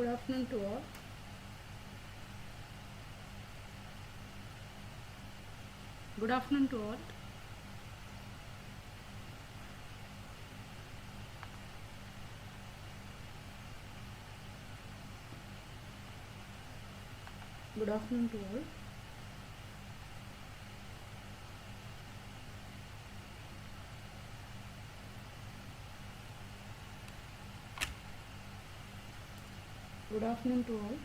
Good afternoon to all. Good afternoon to all. Good afternoon to all. Good afternoon to all.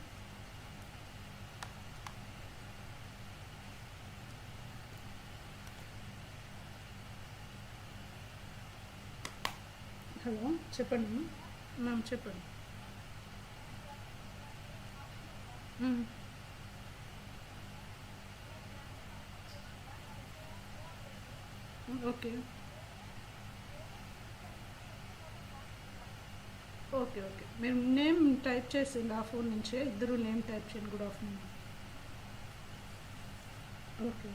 Hello చెప్పండి ma'am చెప్పండి. Okay okay okay మీరు name type చేసింది ఆ phone నుంచే ఇద్దరు name type చేయండి. Good afternoon. Okay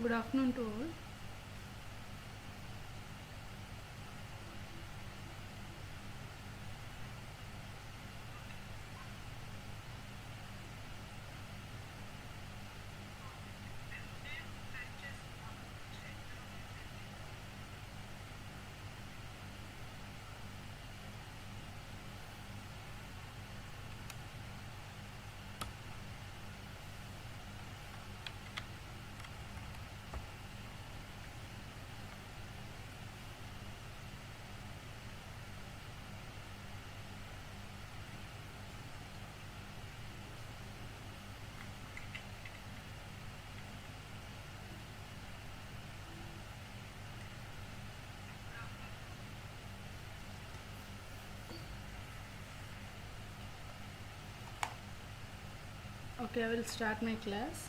good afternoon to all. Okay, I will start my class.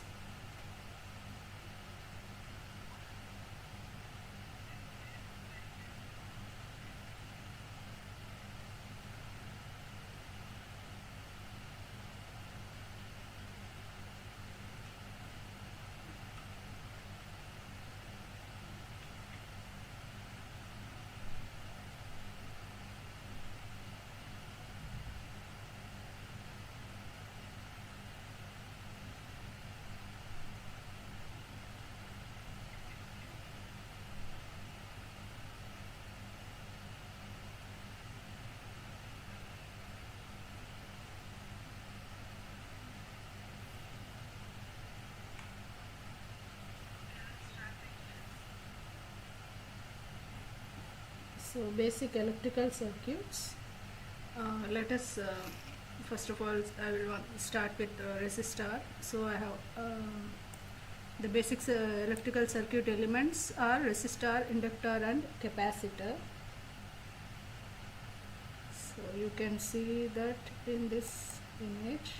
So basic electrical circuits. Let us first of all I will start with resistor. So I have the basic electrical circuit elements are resistor, inductor and capacitor. So you can see that in this image.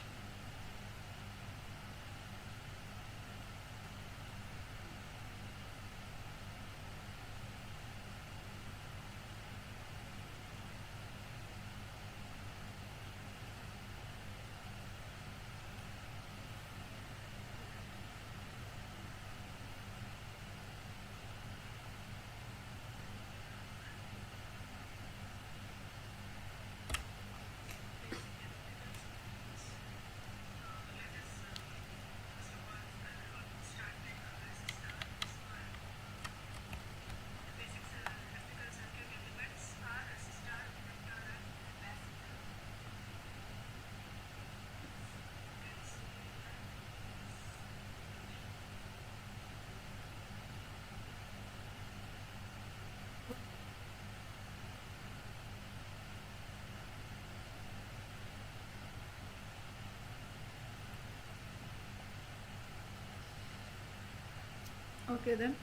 Okay then,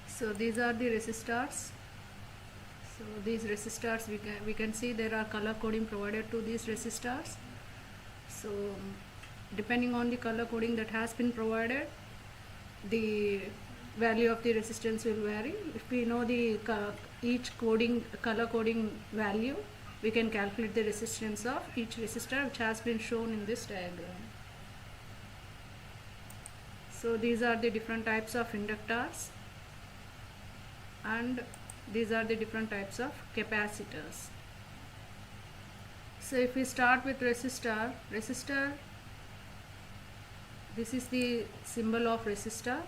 so these are the resistors. So these resistors we can see there are color coding provided to these resistors. So depending on the color coding that has been provided, the value of the resistance will vary. If we know the each color coding value, we can calculate the resistance of each resistor, which has been shown in this diagram. So these are the different types of inductors, and these are the different types of capacitors. So if we start with resistor, this is the symbol of resistor.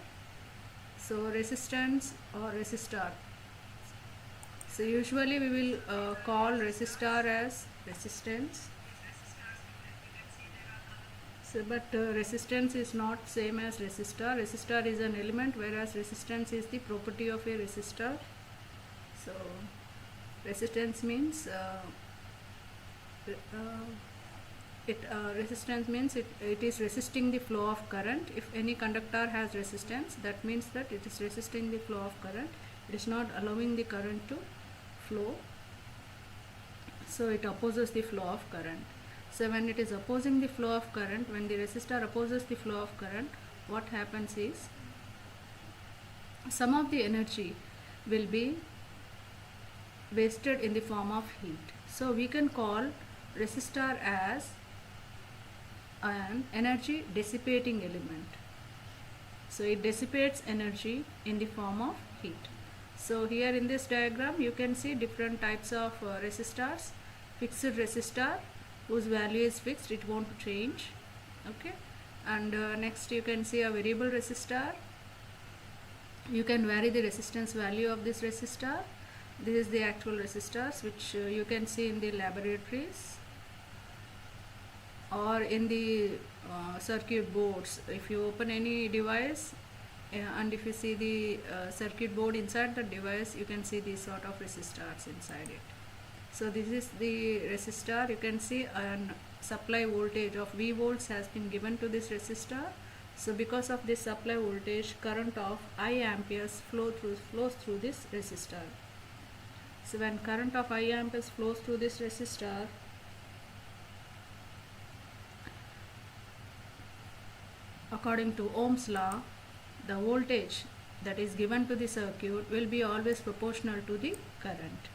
So resistance or resistor. So usually we will call resistor as resistance. So, but resistance is not same as resistor. Resistor is an element, whereas resistance is the property of a resistor. So resistance means resistance means it is resisting the flow of current. If any conductor has resistance, that means that it is resisting the flow of current. It is not allowing the current to flow, so it opposes the flow of current. So when it is opposing the flow of current, when the resistor opposes the flow of current, what happens is some of the energy will be wasted in the form of heat. So we can call resistor as an energy dissipating element. So it dissipates energy in the form of heat. So here in this diagram you can see different types of resistors. Fixed resistor whose value is fixed, it won't change. Okay, and next you can see a variable resistor. You can vary the resistance value of this resistor. This is the actual resistors which you can see in the laboratories or in the circuit boards. If you open any device and if you see the circuit board inside the device, you can see these sort of resistors inside it. So this is the resistor. You can see an supply voltage of V volts has been given to this resistor. So because of this supply voltage, current of I amperes flows through this resistor. So when current of I amperes flows through this resistor, according to Ohm's law, the voltage that is given to the circuit will be always proportional to the current.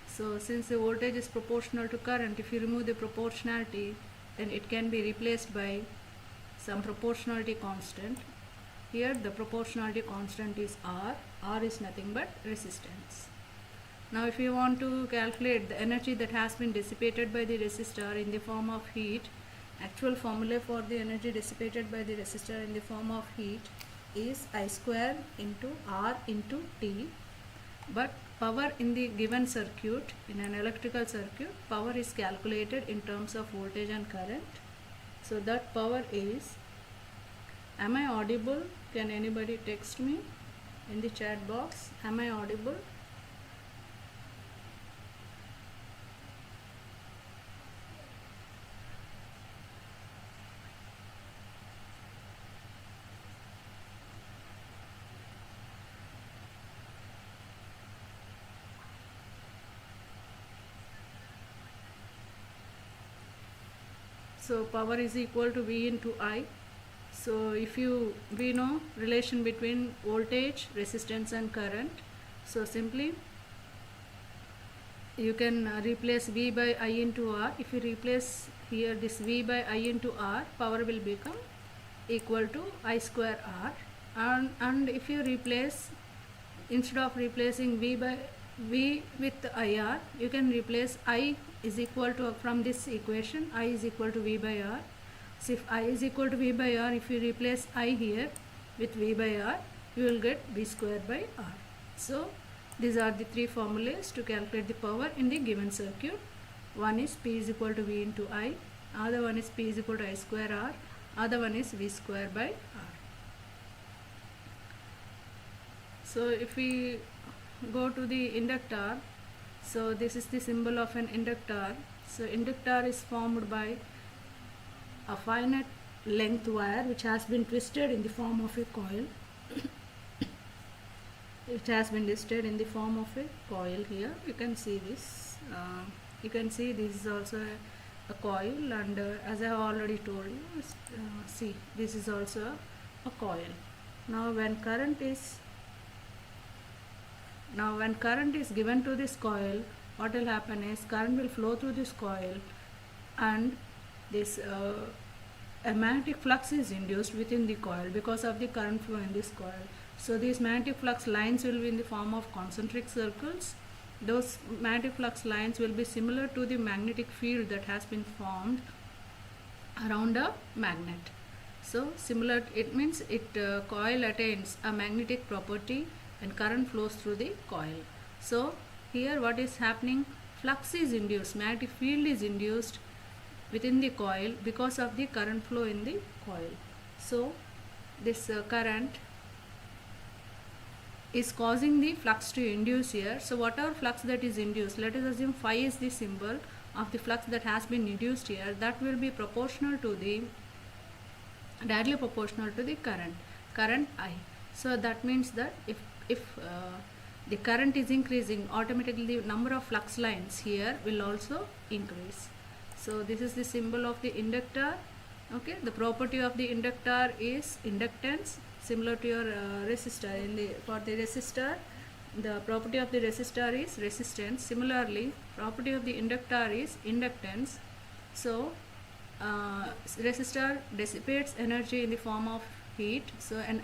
So since the voltage is proportional to current, if you remove the proportionality, then it can be replaced by some proportionality constant. Here the proportionality constant is R. R is nothing but resistance. Now if you want to calculate the energy that has been dissipated by the resistor in the form of heat, actual formula for the energy dissipated by the resistor in the form of heat is I square into R into T. But power in the given circuit, in an electrical circuit, power is calculated in terms of voltage and current. So that power is, am I audible? Can anybody text me in the chat box? Am I audible? So power is equal to V into I. So if we know relation between voltage, resistance and current, so simply you can replace V by I into R. If you replace here this V by I into R, power will become equal to I square R. And if you replace, instead of replacing V with IR, you can replace I is equal to, from this equation, I is equal to V by R. So if I is equal to V by R, if you replace I here with V by R, you will get V square by R. So these are the three formulas to calculate the power in the given circuit. One is P is equal to V into I, other one is P is equal to I square R, other one is V square by R. So if we go to the inductor, so this is the symbol of an inductor. So inductor is formed by a finite length wire which has been twisted in the form of a coil. It has been listed in the form of a coil. Here you can see this. You can see this is also a coil, and as I have already told you, see, this is also a coil. Now when current is given to this coil, what will happen is current will flow through this coil, and this a magnetic flux is induced within the coil because of the current flow in this coil. So these magnetic flux lines will be in the form of concentric circles. Those magnetic flux lines will be similar to the magnetic field that has been formed around a magnet. So similar, it means coil attains a magnetic property and current flows through the coil. So here what is happening, flux is induced, magnetic field is induced within the coil because of the current flow in the coil. So this current is causing the flux to induce here. So whatever flux that is induced, let us assume phi is the symbol of the flux that has been induced here, that will be proportional to the directly proportional to the current I. So that means that if the current is increasing, automatically the number of flux lines here will also increase. So this is the symbol of the inductor. Okay, the property of the inductor is inductance, similar to your resistor. For the resistor, the property of the resistor is resistance. Similarly, property of the inductor is inductance. So resistor dissipates energy in the form of heat. So an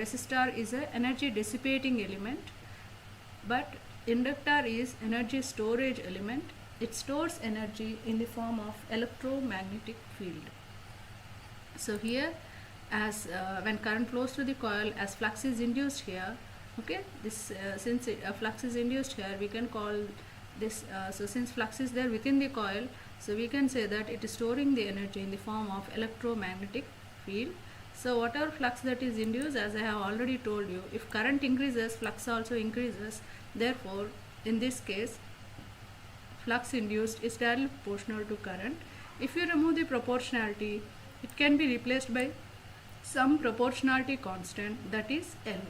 resistor is an energy dissipating element, but inductor is energy storage element. It stores energy in the form of electromagnetic field. So here, as when current flows through the coil, as flux is induced here, okay, this since flux is induced here, we can call this, so since flux is there within the coil, so we can say that it is storing the energy in the form of electromagnetic field. So whatever flux that is induced, as I have already told you, if current increases, flux also increases. Therefore, in this case, flux induced is directly proportional to current. If you remove the proportionality, it can be replaced by some proportionality constant, that is L.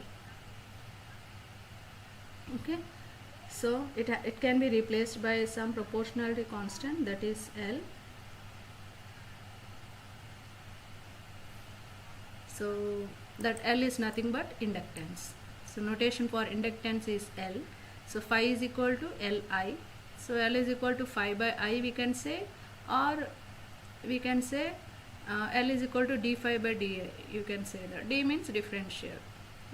Okay, so it can be replaced by some proportionality constant, that is L. So that L is nothing but inductance. So notation for inductance is L. So phi is equal to Li. So L is equal to phi by I, we can say, or we can say L is equal to d phi by dA. You can say that d means differential.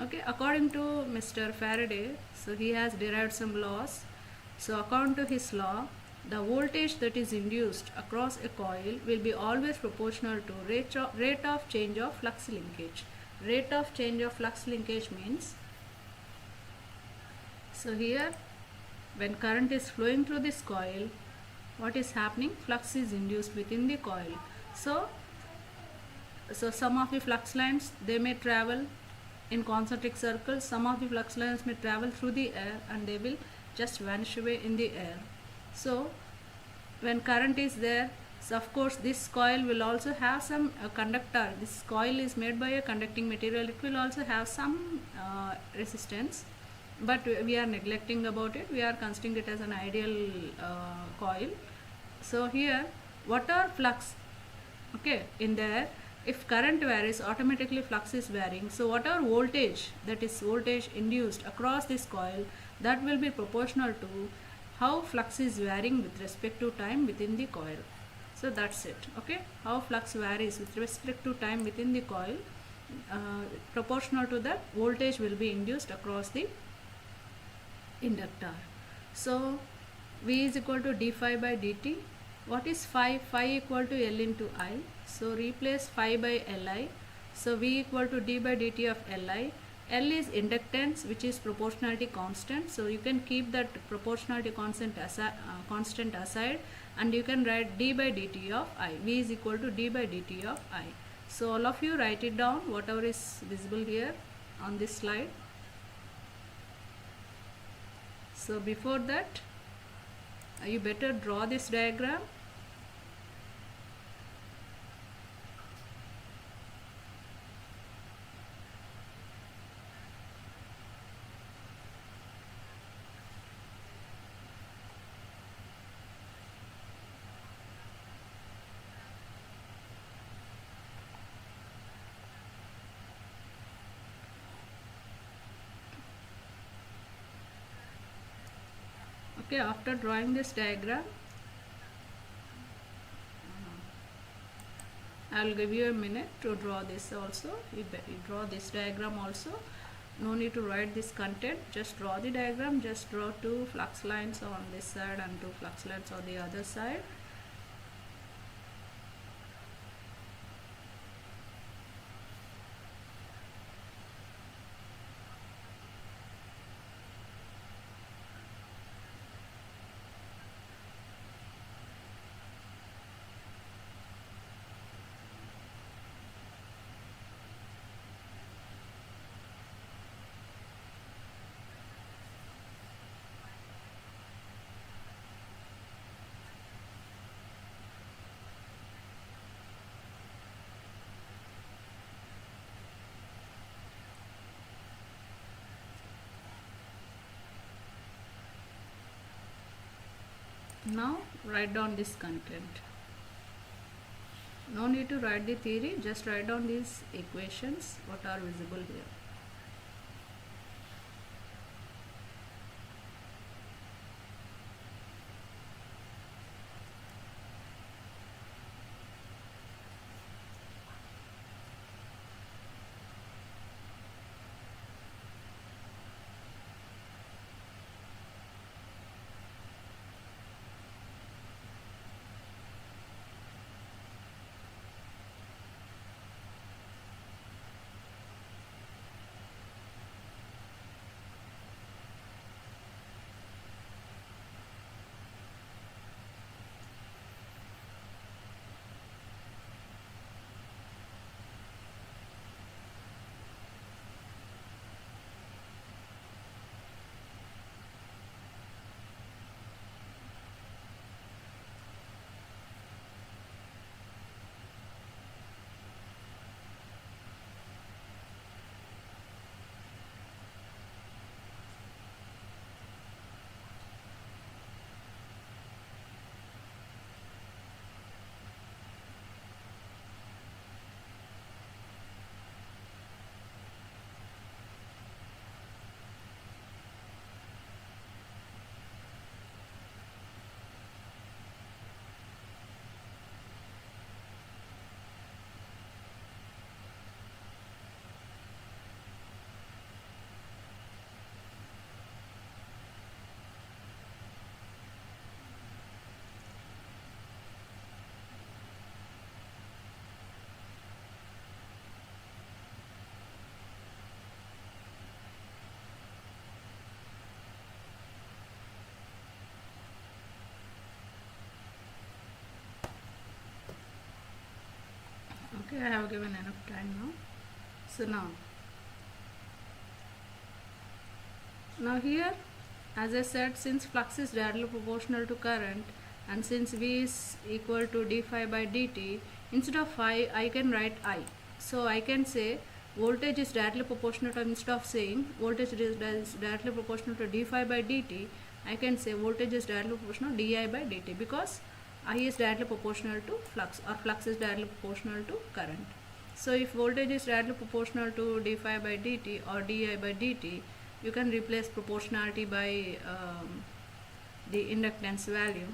Okay, according to Mr. Faraday, so he has derived some laws. So according to his law, the voltage that is induced across a coil will be always proportional to rate of change of flux linkage. Rate of change of flux linkage means, so here when current is flowing through this coil, what is happening? Flux is induced within the coil. So some of the flux lines, they may travel in concentric circles. Some of the flux lines may travel through the air and they will just vanish away in the air. So when current is there, so of course this coil will also have some conductor. This coil is made by a conducting material. It will also have some resistance, but we are neglecting about it. We are considering it as an ideal coil. So here, whatever flux, okay, in there, if current varies, automatically flux is varying. So whatever voltage, that is voltage induced across this coil, that will be proportional to how flux is varying with respect to time within the coil. So that's it. Okay, how flux varies with respect to time within the coil, proportional to that voltage will be induced across the inductor. So V is equal to d phi by dt. What is phi? Phi equal to L into I. So replace phi by Li. So V equal to d by dt of Li. L is inductance, which is proportionality constant. So you can keep that proportionality constant aside, and you can write d by dt of I. V is equal to d by dt of I. So all of you write it down, whatever is visible here on this slide. So before that, you better draw this diagram. Okay, after drawing this diagram, I will give you a minute to draw this also. You draw this diagram also. No need to write this content, just draw the diagram, just draw two flux lines on this side and two flux lines on the other side. Now write down this content. No need to write the theory, just write down these equations what are visible here. Okay, I have given enough time now. So now here, as I said, since flux is directly proportional to current and since V is equal to d phi by dt, instead of phi I can write I. So I can say voltage is directly proportional to, instead of saying voltage is directly proportional to d phi by dt, I can say voltage is directly proportional to di by dt, because I is directly proportional to flux, or flux is directly proportional to current. So if voltage is directly proportional to d phi by dt or di by dt, you can replace proportionality by the inductance value.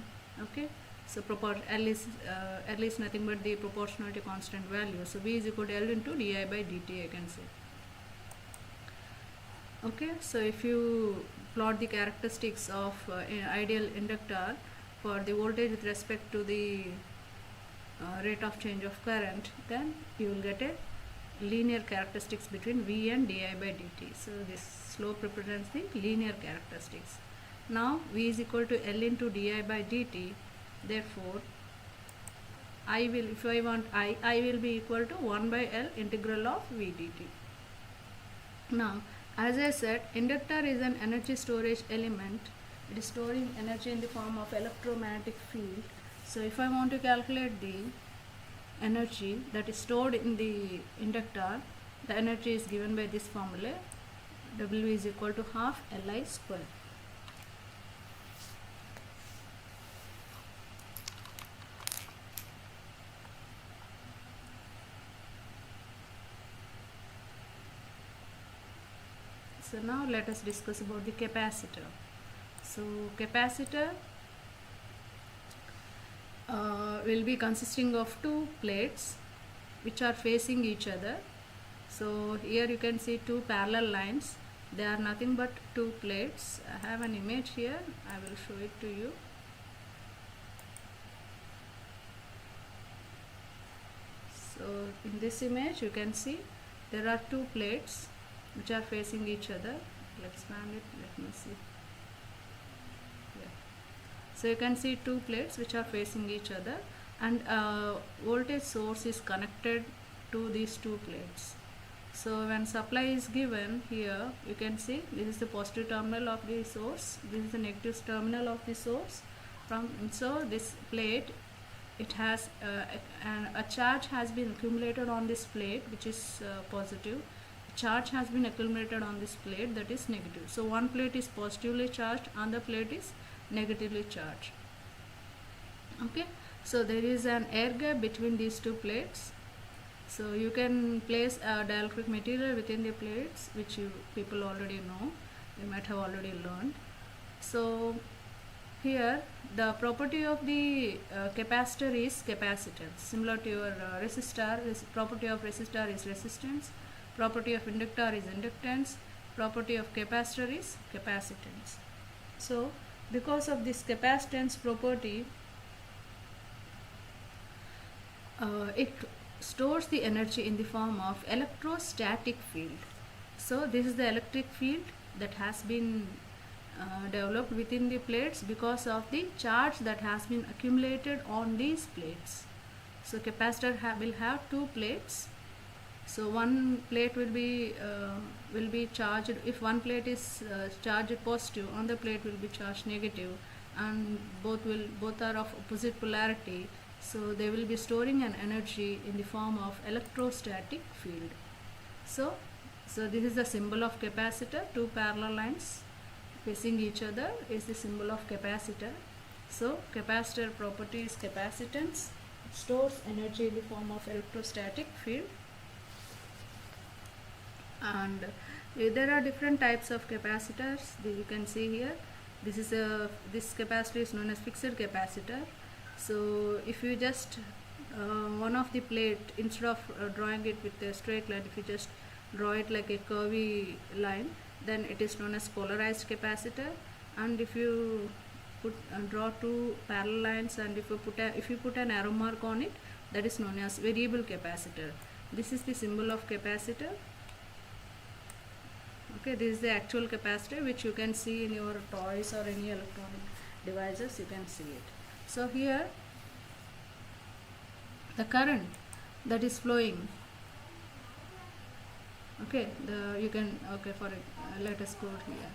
Okay, so L is nothing but the proportionality constant value. So V is equal to L into di by dt, I can say. Okay, so if you plot the characteristics of ideal inductor for the voltage with respect to the rate of change of current, then you will get a linear characteristics between V and di by dt. So this slope represents the linear characteristics. Now V is equal to L into di by dt. Therefore, I will, if I want I will be equal to 1 by L integral of V dt. Now, as I said, inductor is an energy storage element. It is storing energy in the form of electromagnetic field. So if I want to calculate the energy that is stored in the inductor, the energy is given by this formula. W is equal to half Li square. So now let us discuss about the capacitor. So capacitor will be consisting of two plates which are facing each other. So here you can see two parallel lines. They are nothing but two plates. I have an image here, I will show it to you. So in this image you can see there are two plates which are facing each other. Let's expand it, let me see. Yeah. So you can see two plates which are facing each other, and voltage source is connected to these two plates. So when supply is given, here you can see this is the positive terminal of the source, this is the negative terminal of the source. So this plate, it has a charge has been accumulated on this plate, which is positive. Charge has been accumulated on this plate, that is negative. So one plate is positively charged, other plate is negatively charged. Okay, so there is an air gap between these two plates. So you can place a dielectric material within the plates, which you people already know, you might have already learned. So here the property of the capacitor is capacitance, similar to your resistor. Property of resistor is resistance, property of inductor is inductance, property of capacitor is capacitance. So because of this capacitance property, it stores the energy in the form of electrostatic field. So this is the electric field that has been developed within the plates because of the charge that has been accumulated on these plates. So capacitor will have two plates. So one plate will be charged. If one plate is charged positive, another plate will be charged negative, and both are of opposite polarity. So they will be storing an energy in the form of electrostatic field. So this is the symbol of capacitor. Two parallel lines facing each other is the symbol of capacitor. So capacitor property is capacitance. It stores energy in the form of electrostatic field. And there are different types of capacitors. You can see here. This capacitor is known as fixed capacitor. So if you just one of the plate, instead of drawing it with a straight line, if you just draw it like a curvy line, then it is known as polarized capacitor. And if you draw two parallel lines, and if you put an arrow mark on it, that is known as variable capacitor. This is the symbol of capacitor. Okay, this is the actual capacitor which you can see in your toys or any electronic devices. You can see it. So here the current that is flowing, okay, for it, let us go here.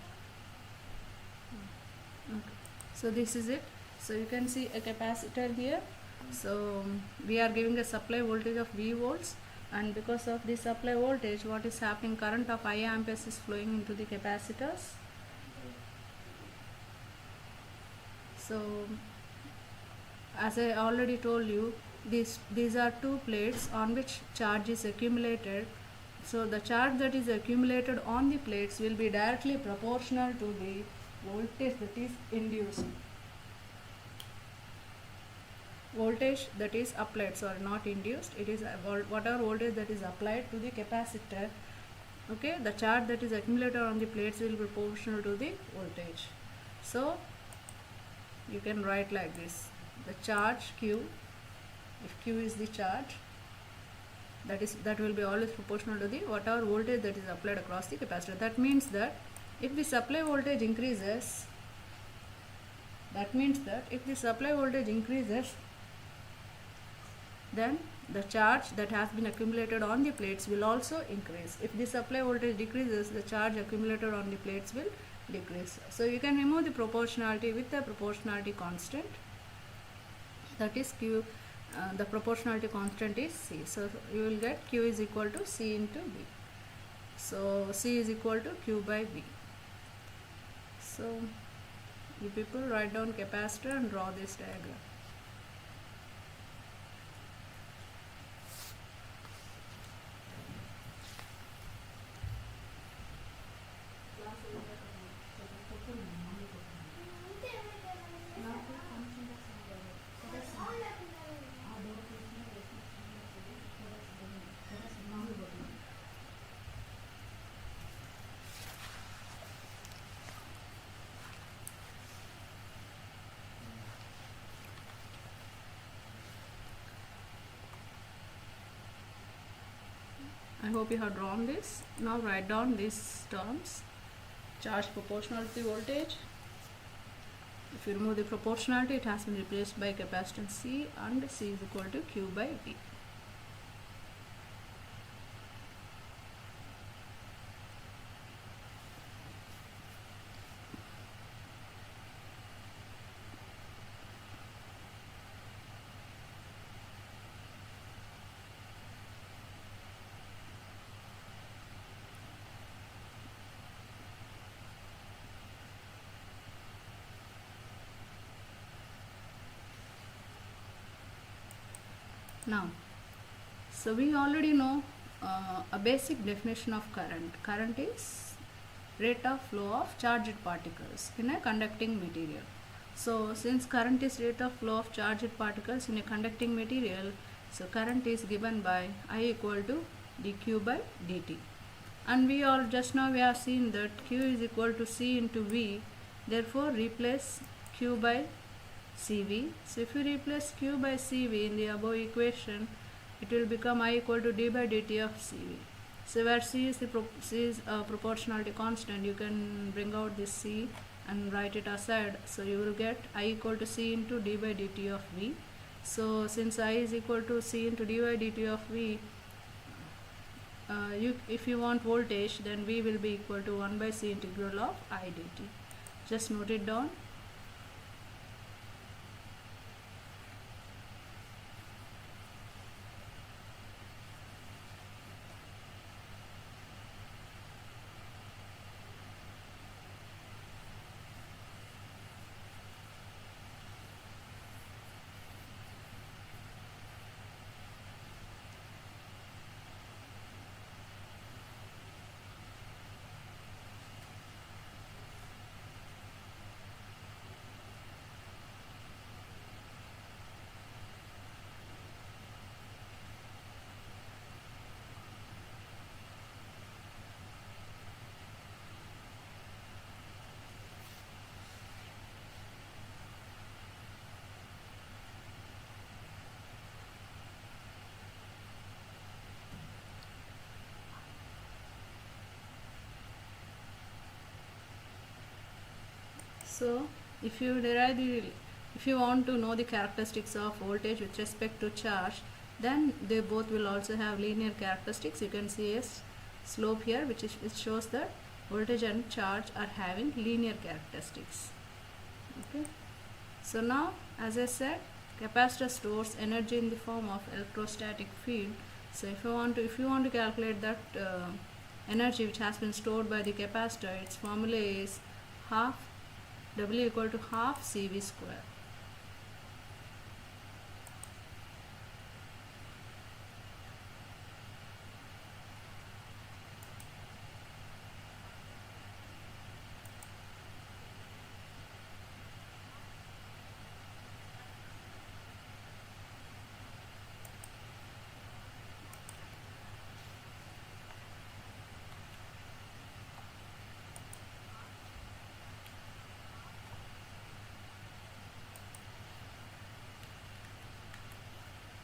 Okay, so this is it. So you can see a capacitor here. So we are giving a supply voltage of V volts, and because of this supply voltage, what is happening, current of I amperes is flowing into the capacitors. So as I already told you, these are two plates on which charge is accumulated. So the charge that is accumulated on the plates will be directly proportional to the voltage that is induced. Voltage that is applied, sorry, not induced, it is whatever voltage that is applied to the capacitor. Okay, the charge that is accumulated on the plates will be proportional to the voltage. So you can write like this: the charge Q, if Q is the charge, that will be always proportional to the whatever voltage that is applied across the capacitor. That means that if the supply voltage increases, then the charge that has been accumulated on the plates will also increase. If the supply voltage decreases, the charge accumulated on the plates will decrease. So you can remove the proportionality with the proportionality constant, that is Q. The proportionality constant is C. So you will get Q is equal to C into V. So C is equal to Q by V. So you people write down capacitor and draw this diagram. I hope you have drawn this. Now write down these terms. Charge proportional to the voltage. If you remove the proportionality, it has been replaced by capacitance C, and C is equal to Q by V. Now, so we already know a basic definition of current. Current is rate of flow of charged particles in a conducting material. So since current is rate of flow of charged particles in a conducting material, so current is given by I equal to dq by dt. And we all just now we have seen that Q is equal to C into V. Therefore replace Q by CV. So if you replace Q by CV in the above equation, it will become I equal to d by dt of CV. So where C is a proportionality constant, you can bring out this C and write it aside. So you will get I equal to C into d by dt of V. So since I is equal to C into d by dt of V, if you want voltage, then V will be equal to 1 by C integral of I dt. Just note it down. So if you want to know the characteristics of voltage with respect to charge, then they both will also have linear characteristics. You can see a slope here which shows that voltage and charge are having linear characteristics. Okay. So now, as I said, capacitor stores energy in the form of electrostatic field. So if you want to calculate that energy which has been stored by the capacitor, its formula is half W equal to half CV square.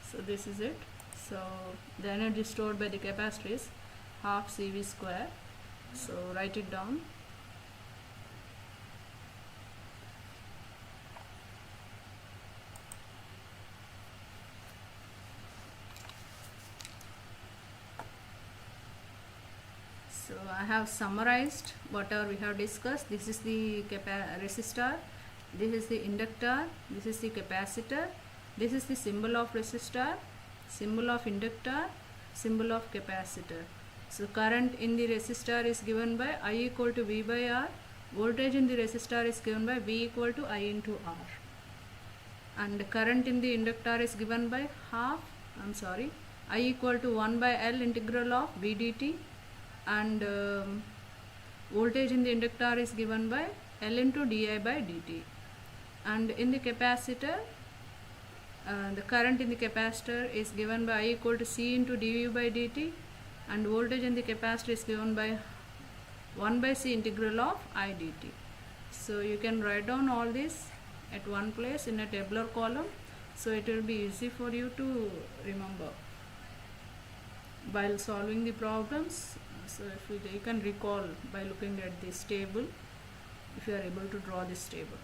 So this is it. So the energy stored by the capacitor is half CV square. So write it down. So I have summarized whatever we have discussed. This is the resistor, this is the inductor, this is the capacitor, this is the symbol of resistor, symbol of inductor, symbol of capacitor. So current in the resistor is given by I equal to V by R. Voltage in the resistor is given by V equal to I into R. And current in the inductor is given by I equal to 1 by L integral of V dt. And voltage in the inductor is given by L into di by dt. And in the capacitor, the current in the capacitor is given by I equal to C into dV by dt, and voltage in the capacitor is given by 1 by C integral of I dt. So you can write down all this at one place in a tabular column, so it will be easy for you to remember. while solving the problems. So if you can recall by looking at this table, if you are able to draw this table.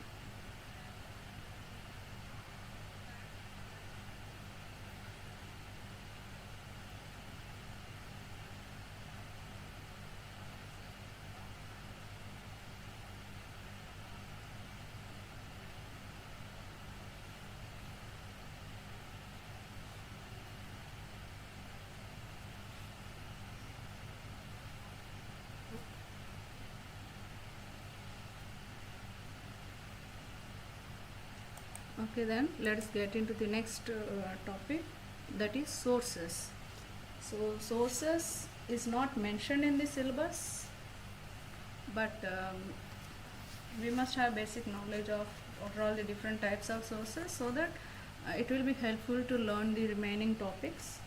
Okay, then let's get into the next topic, that is sources. So sources is not mentioned in the syllabus, but we must have basic knowledge of what are all the different types of sources, so that it will be helpful to learn the remaining topics.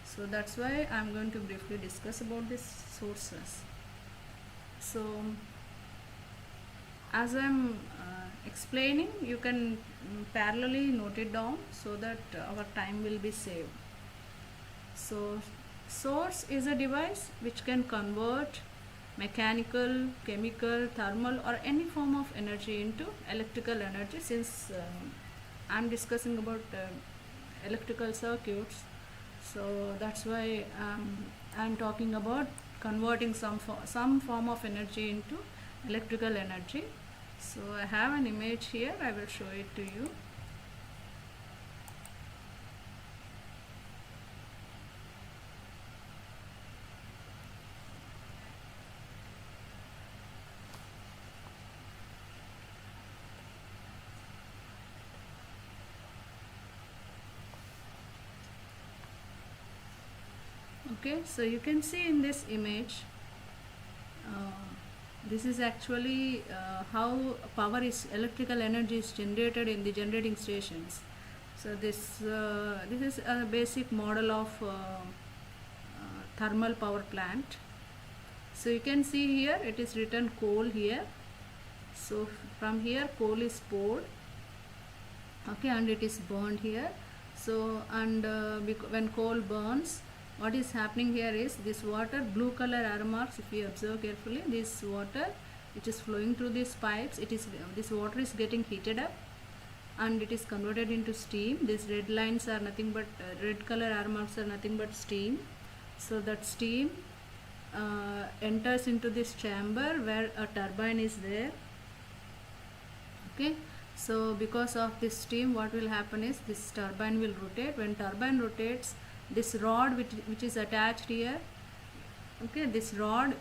So that's why I'm going to briefly discuss about these sources. So as I'm explaining, you can parallelly note it down so that our time will be saved. So source is a device which can convert mechanical, chemical, thermal or any form of energy into electrical energy. Since I'm discussing about electrical circuits, so that's why I'm talking about converting some form of energy into electrical energy. So I have an image here, I will show it to you. Okay, so you can see in this image, this is actually how electrical energy is generated in the generating stations. So this is a basic model of thermal power plant. So you can see here it is written coal here. So from here coal is poured, okay, and it is burned here. So and when coal burns, what is happening here is this water, blue color arrow marks, if you observe carefully, this water which is flowing through these pipes, this water is getting heated up and it is converted into steam. These red lines are nothing but red color arrow marks are nothing but steam. So that steam enters into this chamber where a turbine is there. Okay, so because of this steam, what will happen is this turbine will rotate. When turbine rotates, this rod which is attached here, okay, this rod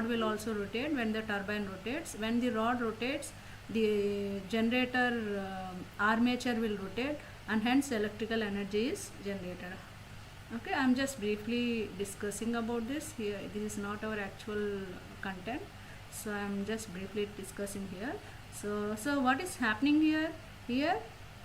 will also rotate when the turbine rotates. When the rod rotates, the generator armature will rotate, and hence electrical energy is generated. Okay, I'm just briefly discussing about this here. This is not our actual content, so I'm just briefly discussing here. So what is happening here? Here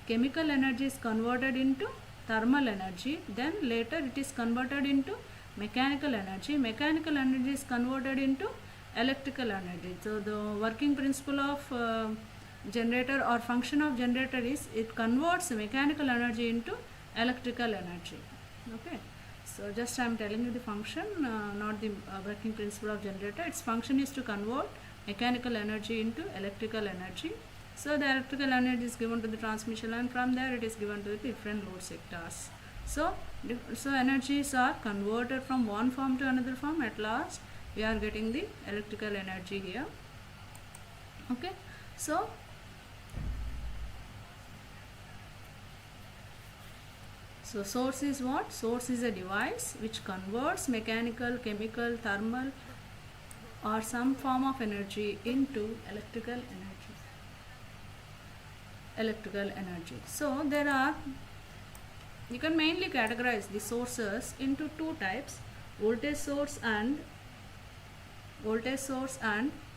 chemical energy is converted into thermal energy, then later it is converted into mechanical energy. Mechanical energy is converted into electrical energy. So the working principle of generator or function of generator is it converts mechanical energy into electrical energy. Okay, so just I am telling you the function, not the working principle of generator. Its function is to convert mechanical energy into electrical energy. So the electrical energy is given to the transmission line, from there it is given to the different load sectors. So energies are converted from one form to another form. At last we are getting the electrical energy here. Okay, so source is what? Source is a device which converts mechanical, chemical, thermal or some form of energy into electrical energy. So you can mainly categorize the sources into two types: voltage source and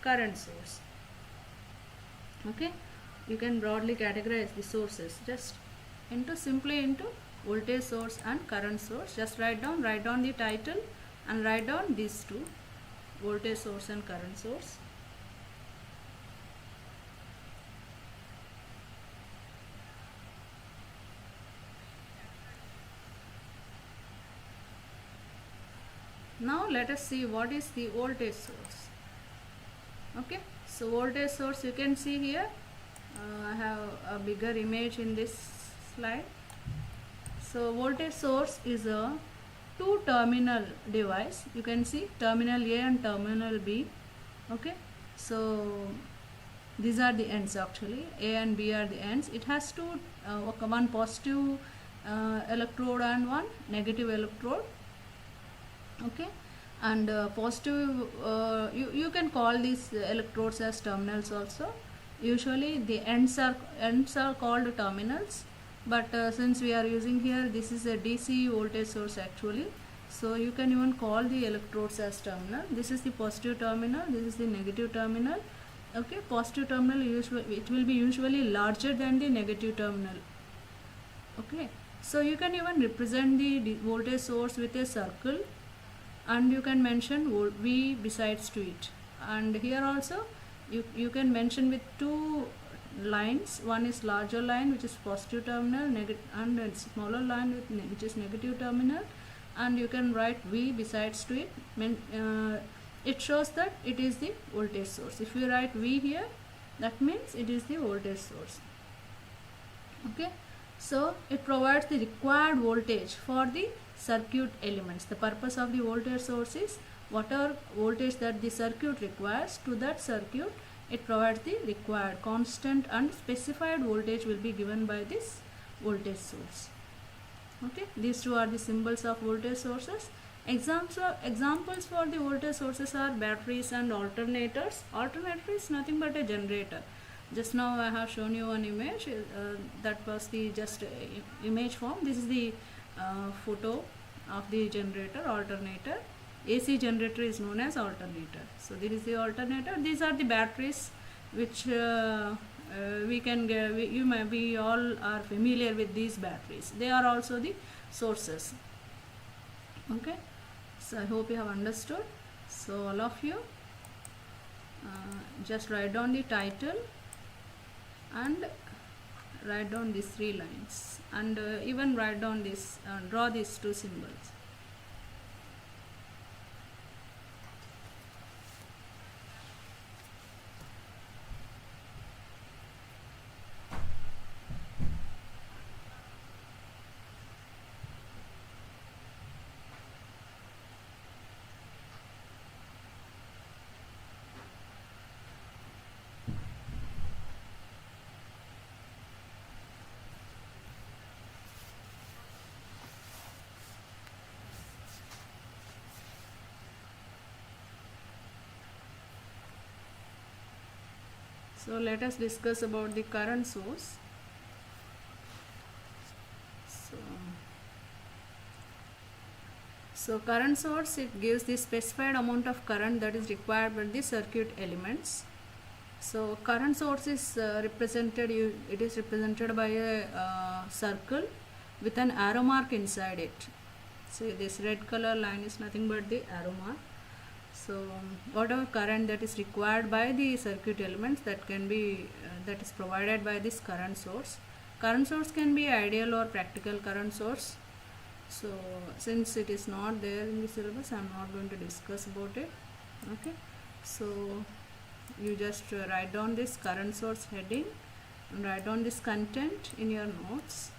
current source. Okay, you can broadly categorize the sources just simply into voltage source and current source. Just write down the title and write down these two: voltage source and current source. Now let us see what is the voltage source. Okay, so voltage source, you can see here, I have a bigger image in this slide. So voltage source is a two terminal device. You can see terminal A and terminal B. Okay, so these are the ends, actually A and B are the ends. It has two one positive electrode and one negative electrode. Okay, and positive, you can call these electrodes as terminals also. Usually the ends are called terminals, but since we are using here, this is a DC voltage source actually, so you can even call the electrodes as terminal. This is the positive terminal, this is the negative terminal. Okay, positive terminal it will be usually larger than the negative terminal. Okay, so you can even represent the voltage source with a circle, and you can mention V besides to it. And here also you can mention with two lines. One is larger line, which is positive terminal, and a smaller line which is negative terminal, and you can write V besides to it. It shows that it is the voltage source. If you write V here, that means it is the voltage source. Okay, so it provides the required voltage for the circuit elements. The purpose of the voltage source is whatever voltage that the circuit requires, to that circuit it provides the required constant and specified voltage will be given by this voltage source. Okay, these two are the symbols of voltage sources. Examples for the voltage sources are batteries and alternators. Alternator is nothing but a generator. Just now I have shown you an image, that was the just image form. This is the photo of the generator, alternator. AC generator is known as alternator. So this is the alternator. These are the batteries which we can get. We all are familiar with these batteries. They are also the sources. Okay, so I hope you have understood. So all of you just write down the title and write down these three lines, and even write down this, draw these two symbols. So let us discuss about the current source. So current source, it gives the specified amount of current that is required by the circuit elements. So current source is represented by a circle with an arrow mark inside it. So this red color line is nothing but the arrow mark. So whatever current that is required by the circuit elements, that can be that is provided by this current source. Current source can be ideal or practical current source. So since it is not there in the syllabus, I am not going to discuss about it. Okay, so you just write down this current source heading and write down this content in your notes.